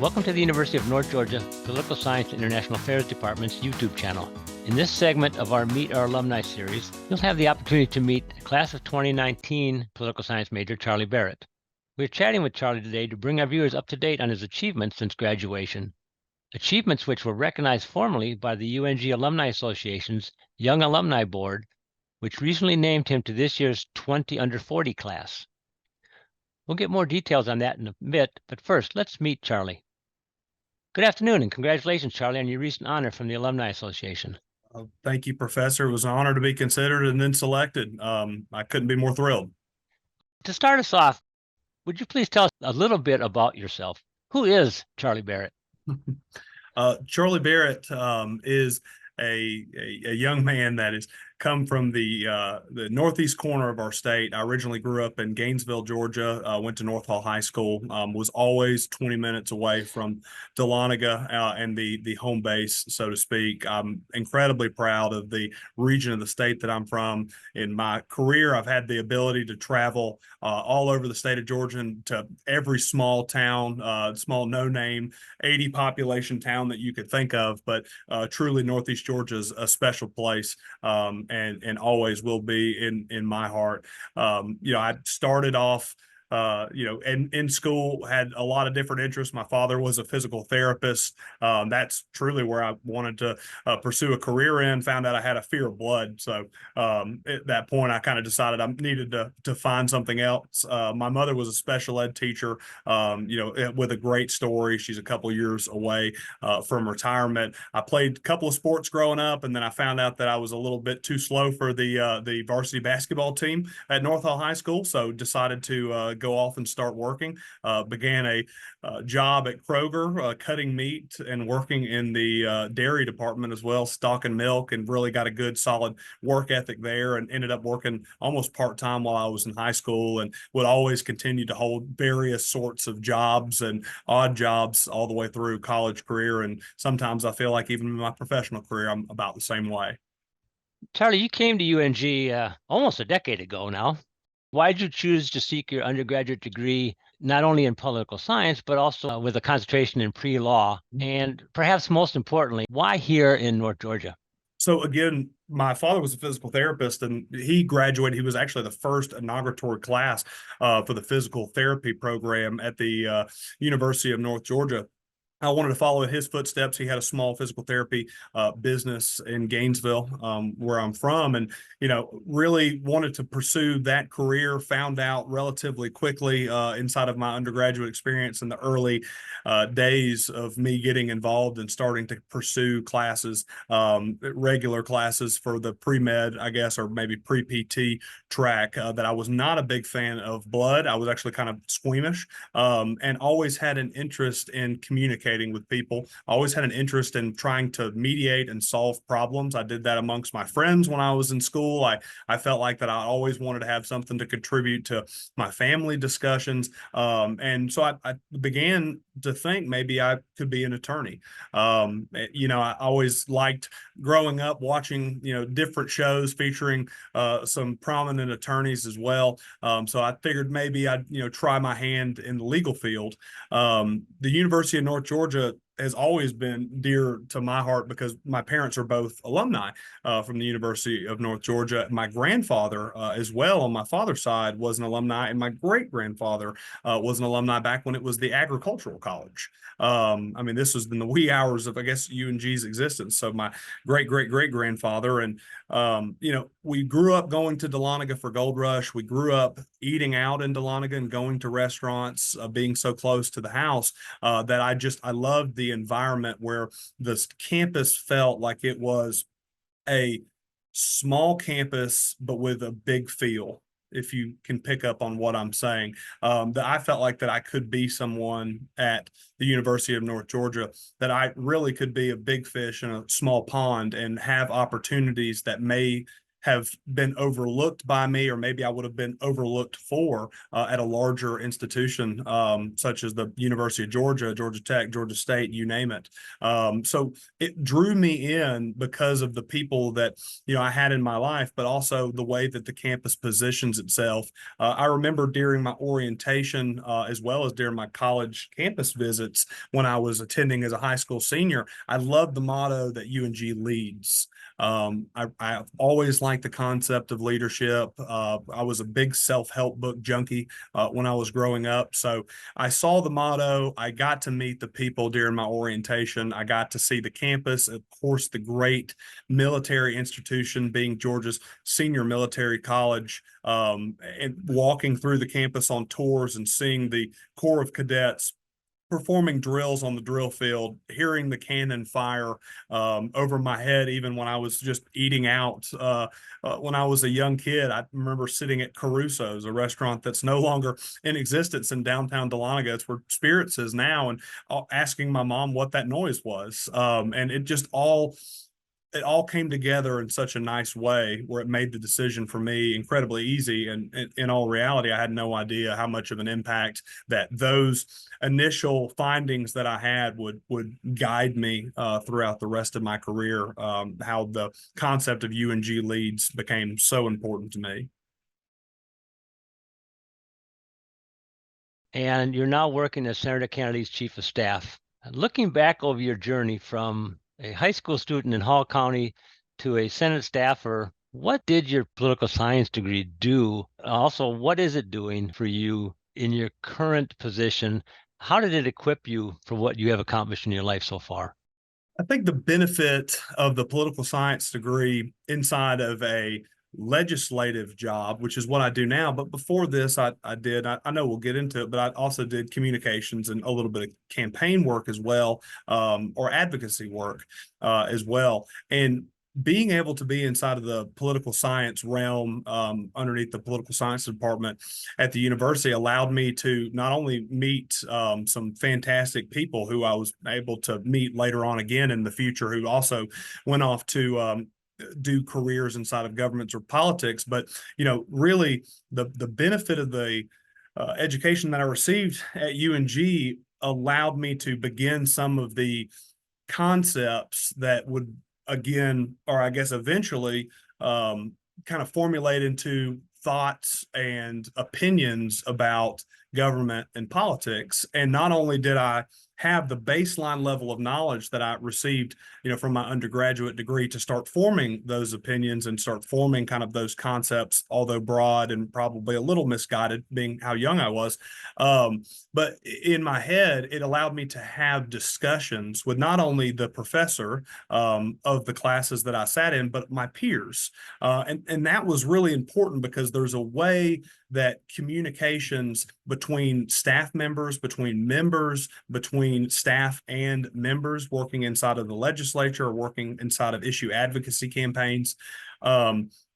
Welcome to the University of North Georgia Political Science and International Affairs Department's YouTube channel. In this segment of our Meet Our Alumni series, you'll have the opportunity to meet Class of 2019 Political Science major Charlie Barrett. We're chatting with Charlie today to bring our viewers up to date on his achievements since graduation, achievements which were recognized formally by the UNG Alumni Association's Young Alumni Board, which recently named him to this year's 20 under 40 class. We'll get more details on that in a bit, but first, let's meet Charlie. Good afternoon, and congratulations, Charlie, on your recent honor from the Alumni Association. Thank you, Professor. It was an honor to be considered and then selected. I couldn't be more thrilled. To start us off, would you please tell us a little bit about yourself? Who is Charlie Barrett? Charlie Barrett is a young man that has come from the northeast corner of our state. I originally grew up in Gainesville, Georgia, went to North Hall High School, was always 20 minutes away from Dahlonega and the home base, so to speak. I'm incredibly proud of the region of the state that I'm from. In my career, I've had the ability to travel all over the state of Georgia and to every small town, small no-name, 80 population town that you could think of, but truly Northeast Georgia is a special place. And always will be in my heart. I started off in school, had a lot of different interests. My father was a physical therapist. That's truly where I wanted to pursue a career in. Found out I had a fear of blood. So at that point, I kind of decided I needed to find something else. My mother was a special ed teacher, with a great story. She's a couple years away from retirement. I played a couple of sports growing up, and then I found out that I was a little bit too slow for the varsity basketball team at North Hall High School. So decided to go off and start working. Began a job at Kroger, cutting meat and working in the dairy department as well, stocking milk, and really got a good solid work ethic there, and ended up working almost part-time while I was in high school, and would always continue to hold various sorts of jobs and odd jobs all the way through college career. And sometimes I feel like even in my professional career, I'm about the same way. Charlie, you came to UNG almost a decade ago now. Why did you choose to seek your undergraduate degree, not only in political science, but also with a concentration in pre-law? And perhaps most importantly, why here in North Georgia? So again, my father was a physical therapist, and he graduated. He was actually the first inauguratory class for the physical therapy program at the University of North Georgia. I wanted to follow in his footsteps. He had a small physical therapy business in Gainesville, where I'm from, and really wanted to pursue that career. Found out relatively quickly inside of my undergraduate experience in the early days of me getting involved and starting to pursue classes, regular classes for the pre-med, I guess, or maybe pre-PT track, that I was not a big fan of blood. I was actually kind of squeamish, and always had an interest in communicating with people. I always had an interest in trying to mediate and solve problems. I did that amongst my friends when I was in school. I felt like that I always wanted to have something to contribute to my family discussions. And so I began to think maybe I could be an attorney. I always liked growing up watching, different shows featuring some prominent attorneys as well. So I figured maybe I'd, try my hand in the legal field. The University of North Georgia has always been dear to my heart because my parents are both alumni from the University of North Georgia. My grandfather, as well, on my father's side, was an alumni, and my great-grandfather was an alumni back when it was the agricultural college. This was in the wee hours of, I guess, UNG's existence. So my great-great-great-grandfather, and we grew up going to Dahlonega for Gold Rush. We grew up eating out in Dahlonega and going to restaurants, being so close to the house that I loved the environment where this campus felt like it was a small campus, but with a big feel. If you can pick up on what I'm saying, that I felt like that I could be someone at the University of North Georgia, that I really could be a big fish in a small pond and have opportunities that may have been overlooked by me, or maybe I would have been overlooked for at a larger institution, such as the University of Georgia, Georgia Tech, Georgia State, you name it. So it drew me in because of the people that, I had in my life, but also the way that the campus positions itself. I remember during my orientation, as well as during my college campus visits when I was attending as a high school senior, I loved the motto that UNG leads. I've always liked the concept of leadership. I was a big self-help book junkie when I was growing up. So I saw the motto. I got to meet the people during my orientation. I got to see the campus, of course, the great military institution being Georgia's senior military college, and walking through the campus on tours and seeing the Corps of Cadets performing drills on the drill field, hearing the cannon fire over my head, even when I was just eating out. When I was a young kid, I remember sitting at Caruso's, a restaurant that's no longer in existence in downtown Dahlonega. It's where Spirits is now, and asking my mom what that noise was. And it all came together in such a nice way where it made the decision for me incredibly easy. And in all reality, I had no idea how much of an impact that those initial findings that I had would guide me throughout the rest of my career. How the concept of UNG leads became so important to me. And you're now working as Senator Kennedy's chief of staff. Looking back over your journey from a high school student in Hall County to a Senate staffer, what did your political science degree do? Also, what is it doing for you in your current position? How did it equip you for what you have accomplished in your life so far? I think the benefit of the political science degree inside of a legislative job, which is what I do now. But before this, I know we'll get into it, but I also did communications and a little bit of campaign work as well, or advocacy work as well. And being able to be inside of the political science realm, underneath the political science department at the university, allowed me to not only meet some fantastic people who I was able to meet later on again in the future, who also went off to do careers inside of governments or politics, but really the benefit of the education that I received at UNG allowed me to begin some of the concepts that would again, or I guess eventually, kind of formulate into thoughts and opinions about government and politics. And not only did I have the baseline level of knowledge that I received, from my undergraduate degree to start forming those opinions and start forming kind of those concepts, although broad and probably a little misguided, being how young I was. But in my head, it allowed me to have discussions with not only the professor of the classes that I sat in, but my peers. And that was really important because there's a way that communications between staff members, between staff and members working inside of the legislature or working inside of issue advocacy campaigns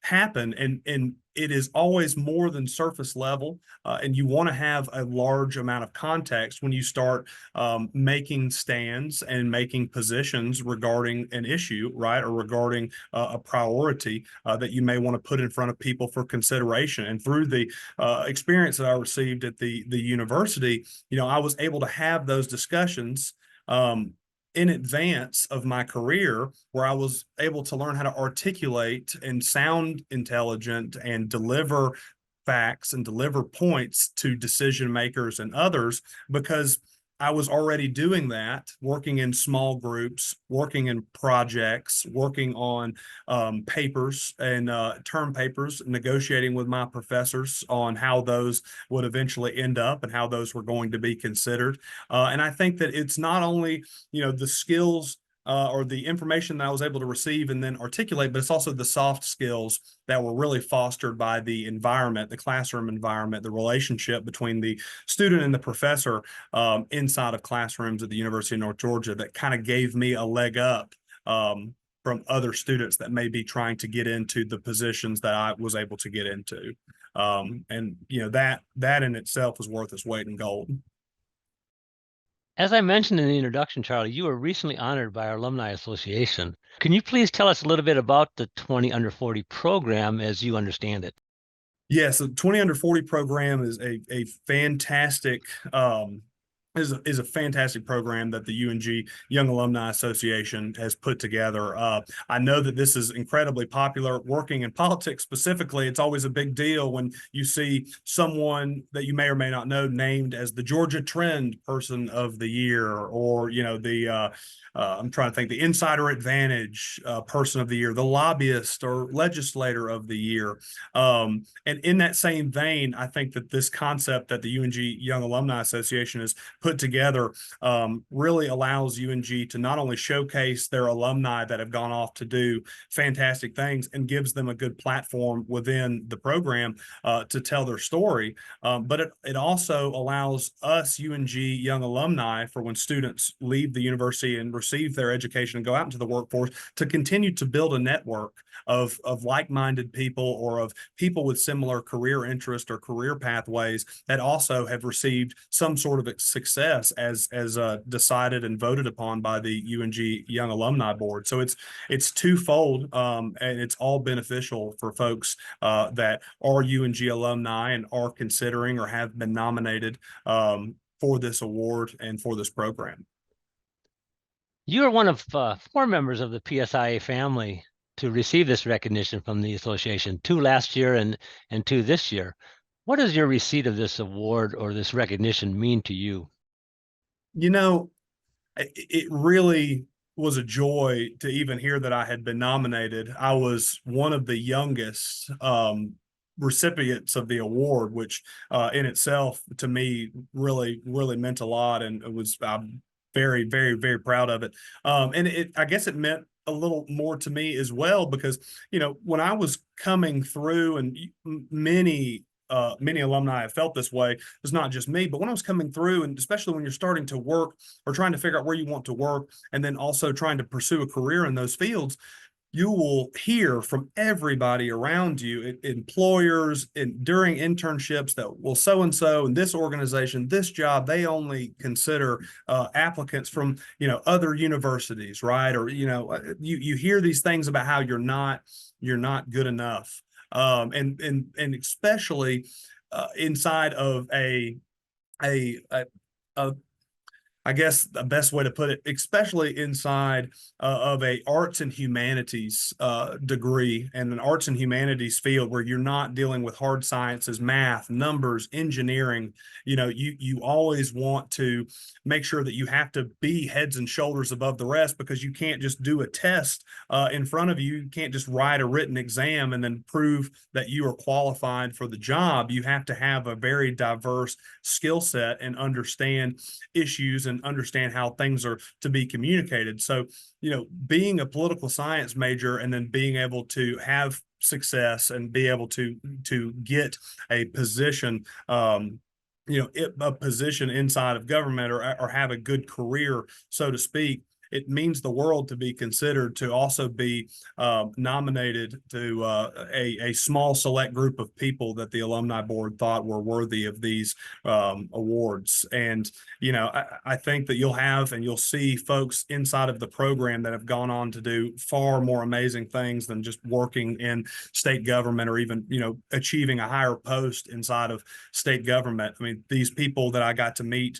happen. And it is always more than surface level. And you want to have a large amount of context when you start making stands and making positions regarding an issue, right? Or regarding a priority that you may want to put in front of people for consideration. And through the experience that I received at the university, I was able to have those discussions in advance of my career, where I was able to learn how to articulate and sound intelligent and deliver facts and deliver points to decision makers and others, because I was already doing that, working in small groups, working in projects, working on papers and term papers, negotiating with my professors on how those would eventually end up and how those were going to be considered. And I think that it's not only, the skills or the information that I was able to receive and then articulate, but it's also the soft skills that were really fostered by the environment, the classroom environment, the relationship between the student and the professor inside of classrooms at the University of North Georgia, that kind of gave me a leg up from other students that may be trying to get into the positions that I was able to get into. And that in itself was worth its weight in gold. As I mentioned in the introduction, Charlie, you were recently honored by our Alumni Association. Can you please tell us a little bit about the 20 under 40 program as you understand it? Yes, the 20 under 40 program is a fantastic is a fantastic program that the UNG Young Alumni Association has put together. I know that this is incredibly popular. Working in politics specifically, it's always a big deal when you see someone that you may or may not know named as the Georgia Trend Person of the Year, or the I'm trying to think, the Insider Advantage Person of the Year, the Lobbyist or Legislator of the Year. And in that same vein, I think that this concept that the UNG Young Alumni Association has put together really allows UNG to not only showcase their alumni that have gone off to do fantastic things and gives them a good platform within the program to tell their story, but it also allows us UNG Young Alumni, for when students leave the university and receive their education and go out into the workforce, to continue to build a network of like-minded people, or of people with similar career interest or career pathways that also have received some sort of success as decided and voted upon by the UNG Young Alumni Board. So it's twofold, and it's all beneficial for folks that are UNG alumni and are considering or have been nominated for this award and for this program. You are one of 4 members of the PSIA family to receive this recognition from the association, 2 last year and 2 this year. What does your receipt of this award or this recognition mean to you? You know, it really was a joy to even hear that I had been nominated. I was one of the youngest recipients of the award, which in itself to me really, really meant a lot. And I'm very, very, very proud of it. And I guess it meant a little more to me as well, because, when I was coming through, and many alumni have felt this way. It's not just me, but when I was coming through, and especially when you're starting to work or trying to figure out where you want to work, and then also trying to pursue a career in those fields, you will hear from everybody around you, employers, and during internships, that, well, so and so in this organization, this job, they only consider applicants from other universities, right? Or you hear these things about how you're not good enough, and especially inside of a I guess the best way to put it, especially inside of a arts and humanities degree, and an arts and humanities field where you're not dealing with hard sciences, math, numbers, engineering. You always want to make sure that you have to be heads and shoulders above the rest, because you can't just do a test in front of you. You can't just write a written exam and then prove that you are qualified for the job. You have to have a very diverse skill set and understand issues and understand how things are to be communicated. So, being a political science major and then being able to have success and be able to get a position, a position inside of government, or have a good career, so to speak, it means the world to be considered to also be nominated to a small select group of people that the alumni board thought were worthy of these awards. And I think that you'll see folks inside of the program that have gone on to do far more amazing things than just working in state government, or even achieving a higher post inside of state government. I mean, these people that I got to meet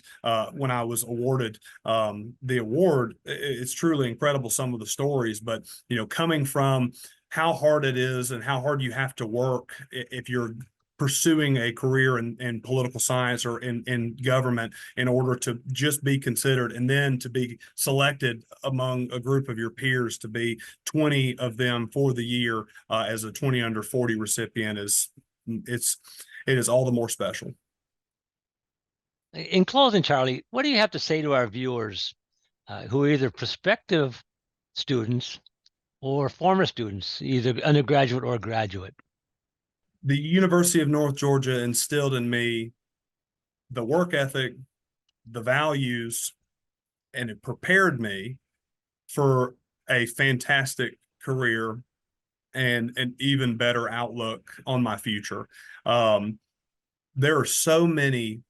when I was awarded the award, it's truly incredible, some of the stories. But coming from how hard it is and how hard you have to work if you're pursuing a career in political science or in government, in order to just be considered, and then to be selected among a group of your peers to be 20 of them for the year as a 20 under 40 recipient, it is all the more special. In closing, Charlie, what do you have to say to our viewers who are either prospective students or former students, either undergraduate or graduate? The University of North Georgia instilled in me the work ethic, the values, and it prepared me for a fantastic career and an even better outlook on my future. There are so many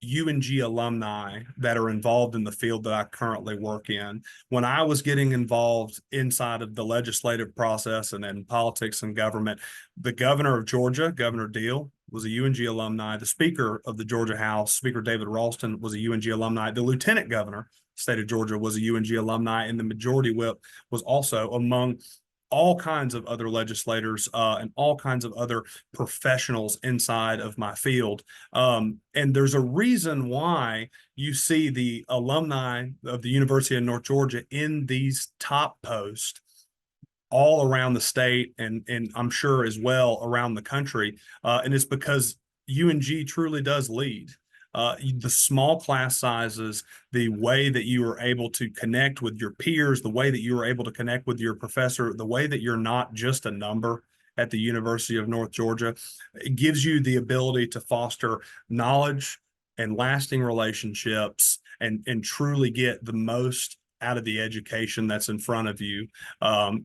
UNG alumni that are involved in the field that I currently work in. When I was getting involved inside of the legislative process and in politics and government, the governor of Georgia, Governor Deal, was a UNG alumni. The Speaker of the Georgia House, Speaker David Ralston, was a UNG alumni. The Lieutenant Governor, state of Georgia, was a UNG alumni, and the Majority Whip was also, among all kinds of other legislators and all kinds of other professionals inside of my field. And there's a reason why you see the alumni of the University of North Georgia in these top posts all around the state, and I'm sure as well around the country. And it's because UNG truly does lead. The small class sizes, the way that you are able to connect with your peers, the way that you are able to connect with your professor, the way that you're not just a number at the University of North Georgia, it gives you the ability to foster knowledge and lasting relationships and truly get the most out of the education that's in front of you.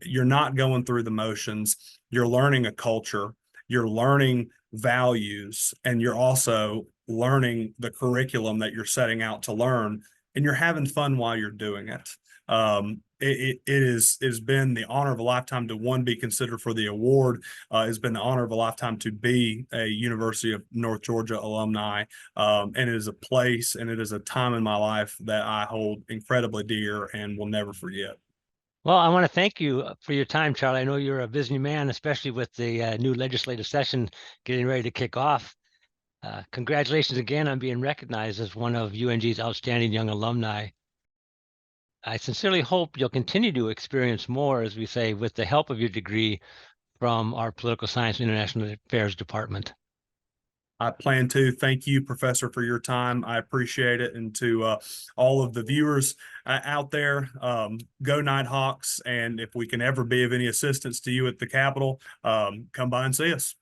You're not going through the motions. You're learning a culture. You're learning values, and you're also learning the curriculum that you're setting out to learn, and you're having fun while you're doing it. It has been the honor of a lifetime to be considered for the award. It's been the honor of a lifetime to be a University of North Georgia alumni. And it is a place and it is a time in my life that I hold incredibly dear and will never forget. Well, I want to thank you for your time, Charlie. I know you're a busy man, especially with the new legislative session getting ready to kick off. Congratulations again on being recognized as one of UNG's outstanding young alumni. I sincerely hope you'll continue to experience more, as we say, with the help of your degree from our Political Science and International Affairs Department. I plan to. Thank you, Professor, for your time. I appreciate it. And to all of the viewers out there, go Nighthawks. And if we can ever be of any assistance to you at the Capitol, come by and see us.